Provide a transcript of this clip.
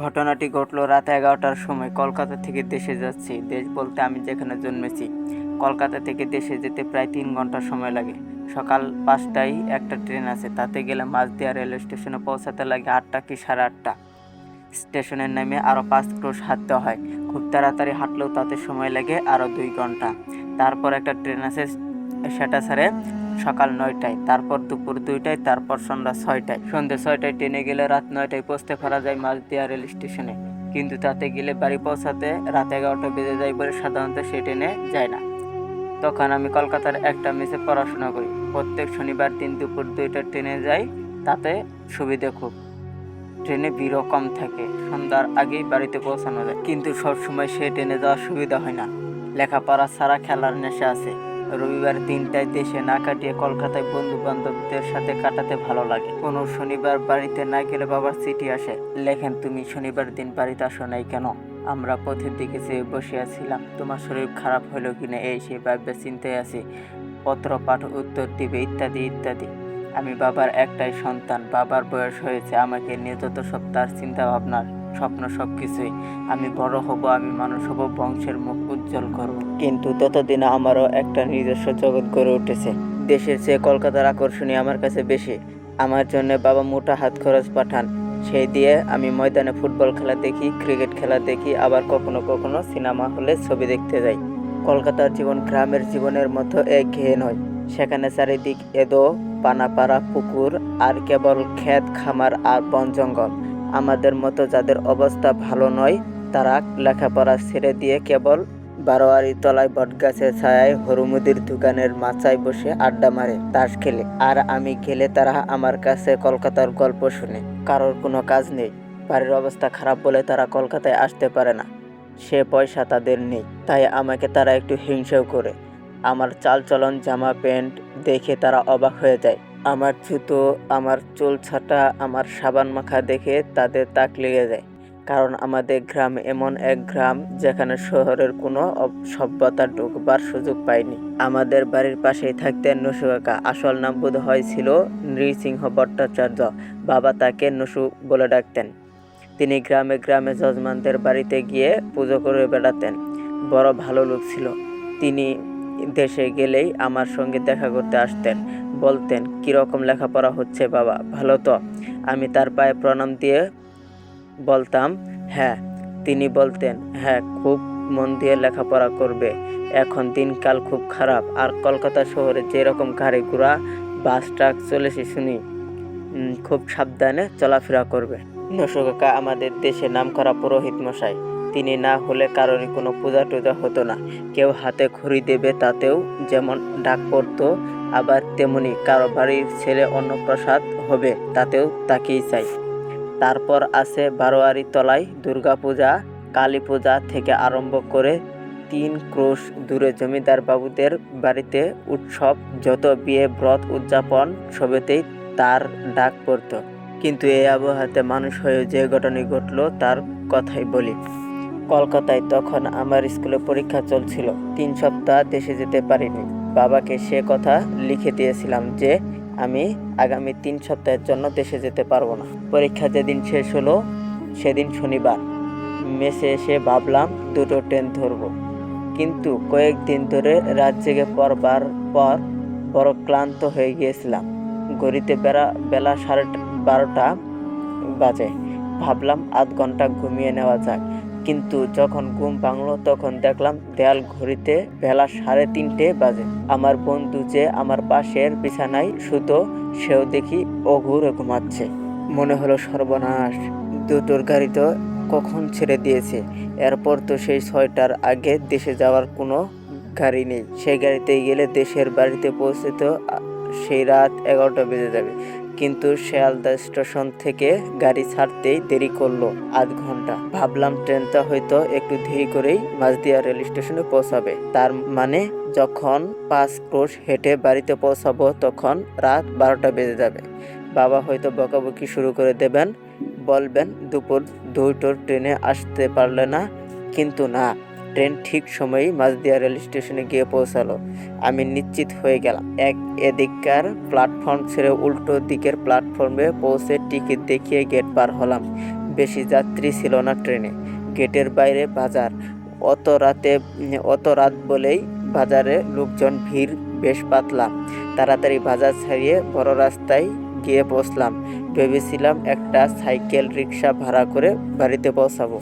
ঘটনাটি ঘটলো রাত 11টার সময়। কলকাতা থেকে দেশে যাচ্ছি। দেশ বলতে আমি যেখানে জন্মেছি। কলকাতা থেকে দেশে যেতে প্রায় 3 ঘন্টা সময় লাগে। সকাল 5টায় একটা ট্রেন আছে, তাতে গেলে মাঝদিয়া রেল স্টেশনে পৌঁছাতে লাগে 8টা কি 8:30। স্টেশনে নেমে আরও 5 ক্রোশ হাঁটতে হয়। খুব তাড়াতাড়ি হাঁটলেও তাতে সময় লাগে আরও 2 ঘন্টা। তারপর একটা ট্রেন আছে, সেটা ছাড়ে সকাল 9টায়, তারপর দুপুর 2টায়, তারপর সন্ধ্যা 6টায়। সন্ধ্যে 6টায় ট্রেনে গেলে রাত 9টায় পৌঁছতে পারা যায় মাঝদিয়া রেল স্টেশনে, কিন্তু তাতে গেলে বাড়ি পৌঁছাতে রাত 11টা বেজে যায় বলে সাধারণত সে ট্রেনে যায় না। তখন আমি কলকাতার একটা মেসে পড়াশোনা করি। প্রত্যেক শনিবার দিন দুপুর 2টায় ট্রেনে যাই, তাতে সুবিধে খুব। ট্রেনে ভিড়ও কম থাকে, সন্ধ্যার আগেই বাড়িতে পৌঁছানো যায়। কিন্তু সবসময় সে ট্রেনে যাওয়ার সুবিধা হয় না। লেখাপড়া ছাড়া খেলার নেশা আছে। রবিবার দিনটায় দেশে না কাটিয়ে কলকাতায় বন্ধু বান্ধবদের সাথে কাটাতে ভালো লাগে। কোনো শনিবার বাড়িতে না গেলে বাবার চিঠি আসে, লেখেন, তুমি শনিবার দিন বাড়িতে আসো নাই কেন? আমরা পথের দিকে চেয়ে বসিয়াছিলাম, তোমার শরীর খারাপ হলো কিনা এই সেই ভাববে চিন্তায় আছি, পত্র পাঠ উত্তর দিবে, ইত্যাদি ইত্যাদি। আমি বাবার একটাই সন্তান, বাবার বয়স হয়েছে, আমাকে নিয়ে যত সব তার চিন্তা ভাবনার স্বপ্ন সবকিছুই। আমি বড় হব, আমি মানুষ হব, বংশের মুখ উজ্জ্বল করব। কিন্তু ততদিনে আমারও একটা নিজস্ব জগৎ গড়ে উঠেছে। দেশের চেয়ে কলকাতার আকর্ষণই আমার কাছে বেশি। আমার জন্য বাবা মোটা হাত খরচ পাঠান, সেই দিয়ে আমি ময়দানে ফুটবল খেলা দেখি, ক্রিকেট খেলা দেখি, আবার কখনো কখনো সিনেমা হলে ছবি দেখতে যাই। কলকাতার জীবন গ্রামের জীবনের মতো একঘেয়ে নয়। সেখানে চারিদিক এদো পানাপাড়া পুকুর আর কেবল ক্ষেত খামার আর বন জঙ্গল। আমাদের মতো যাদের অবস্থা ভালো নয়, তারা লেখাপড়া ছেড়ে দিয়ে কেবল বারোয়ারি তলায় বটগাছের ছায়ায় হরুমুদির দোকানের মাচায় বসে আড্ডা মারে, তাস খেলে। আর আমি গেলে তারা আমার কাছে কলকাতার গল্প শুনে। কারোর কোনো কাজ নেই, বাড়ির অবস্থা খারাপ বলে তারা কলকাতায় আসতে পারে না, সে পয়সা তাদের নেই। তাই আমাকে তারা একটু হিংসেও করে। আমার চালচলন, জামা প্যান্ট দেখে তারা অবাক হয়ে যায়। আমার জুতো, আমার চুল ছাঁটা, আমার সাবান মাখা দেখে তাদের তাক লেগে যায়। কারণ আমাদের গ্রাম এমন এক গ্রাম যেখানে শহরের কোনো সভ্যতা ঢুকবার সুযোগ পায়নি। আমাদের বাড়ির পাশেই থাকতেন নসু কাকা। আসল নাম বোধ হয় ছিল নৃসিংহ ভট্টাচার্য। বাবা তাকে নসু বলে ডাকতেন। তিনি গ্রামে গ্রামে যজমানদের বাড়িতে গিয়ে পুজো করে বেড়াতেন। বড় ভালো লোক ছিল। তিনি দেশে গেলেই আমার সঙ্গে দেখা করতে আসতেন। বলতেন, কীরকম লেখাপড়া হচ্ছে বাবা, ভালো তো? আমি তার পায়ে প্রণাম দিয়ে বলতাম, হ্যাঁ। তিনি বলতেন, হ্যাঁ, খুব মন দিয়ে লেখাপড়া করবে, এখন দিনকাল খুব খারাপ। আর কলকাতা শহরে যেরকম গাড়ি ঘোড়া বাস ট্রাক চলেছে শুনি, খুব সাবধানে চলাফেরা করবে। নসু কাকা আমাদের দেশে নামকরা পুরোহিত মশাই। তিনি না হলে কারোরই কোনো পূজা টুজা হতো না। কেউ হাতে খড়ি দেবে, তাতেও যেমন ডাক পড়তো, আবার তেমনি কারো বাড়ির ছেলে অন্নপ্রাশাদ হবে, তাতেও তাকেই চাই। তারপর আছে বারোয়ারি তলায় দুর্গা পূজা, কালী পূজা থেকে আরম্ভ করে 3 ক্রোশ দূরে জমিদার বাবুদের বাড়িতে উৎসব, যত বিয়ে ব্রত উদযাপন সবেতেই তার ডাক পড়ত। কিন্তু এই আবহাওয়াতে মানুষ হয়ে যে ঘটনা ঘটলো তার কথাই বলি। কলকাতায় তখন আমার স্কুলে পরীক্ষা চলছিল। 3 সপ্তাহ দেশে যেতে পারিনি। বাবাকে সে কথা লিখে দিয়েছিলাম যে আমি আগামী 3 সপ্তাহের জন্য দেশে যেতে পারবো না। পরীক্ষা যেদিন শেষ হলো সেদিন শনিবার। মেসে এসে ভাবলাম 2টো ট্রেন ধরবো, কিন্তু কয়েকদিন ধরে রাত জেগে পড়বার পর বড় ক্লান্ত হয়ে গিয়েছিলাম। ঘড়িতে বেলা 12:30 বাজে। ভাবলাম আধ ঘন্টা ঘুমিয়ে নেওয়া যাক, কিন্তু যখন ঘুম ভাঙলো তখন দেখলাম দেয়াল ঘড়িতে বেলা 3:30 বাজে। আমার বন্ধু যে আমার পাশের বিছানায় শুতো, সেও দেখি অঘুরে ঘুমাচ্ছে। মনে হলো সর্বনাশ, 2টোর গাড়ি তো কখন ছেড়ে দিয়েছে। এরপর তো সেই 6টার আগে দেশে যাওয়ার কোনো গাড়ি নেই। সেই গাড়িতেই গেলে দেশের বাড়িতে পৌঁছতে সেই রাত 11টা বেজে যাবে। কিন্তু শিয়ালদা স্টেশন থেকে গাড়ি ছাড়তেই দেরি করলো আধ ঘন্টা। ভাবলাম ট্রেনটা হয়তো একটু দেরি করেই মাঝদিয়া রেল স্টেশনে পৌঁছাবে। তার মানে যখন 5 ক্রোশ হেঁটে বাড়িতে পৌঁছাবো তখন রাত 12টা বেজে যাবে। বাবা হয়তো বকাবকি শুরু করে দেবেন, বলবেন দুপুর 2টোর ট্রেনে আসতে পারলে না। কিন্তু না, ট্রেন ঠিক সময়েই মাঝদিয়া রেল স্টেশনে গিয়ে পৌঁছালো। আমি নিশ্চিত হয়ে গেলাম। এদিককার প্ল্যাটফর্ম ছেড়ে উল্টো দিকের প্ল্যাটফর্মে পৌঁছে টিকিট দেখিয়ে গেট পার হলাম। বেশি যাত্রী ছিল না ট্রেনে। গেটের বাইরে বাজার। অত রাত বলেই বাজারে লোকজন ভিড় বেশ পাতলা। তাড়াতাড়ি বাজার ছাড়িয়ে বড় রাস্তায় গিয়ে বসলাম। ভেবেছিলাম একটা সাইকেল রিক্সা ভাড়া করে বাড়িতে পৌঁছাবো।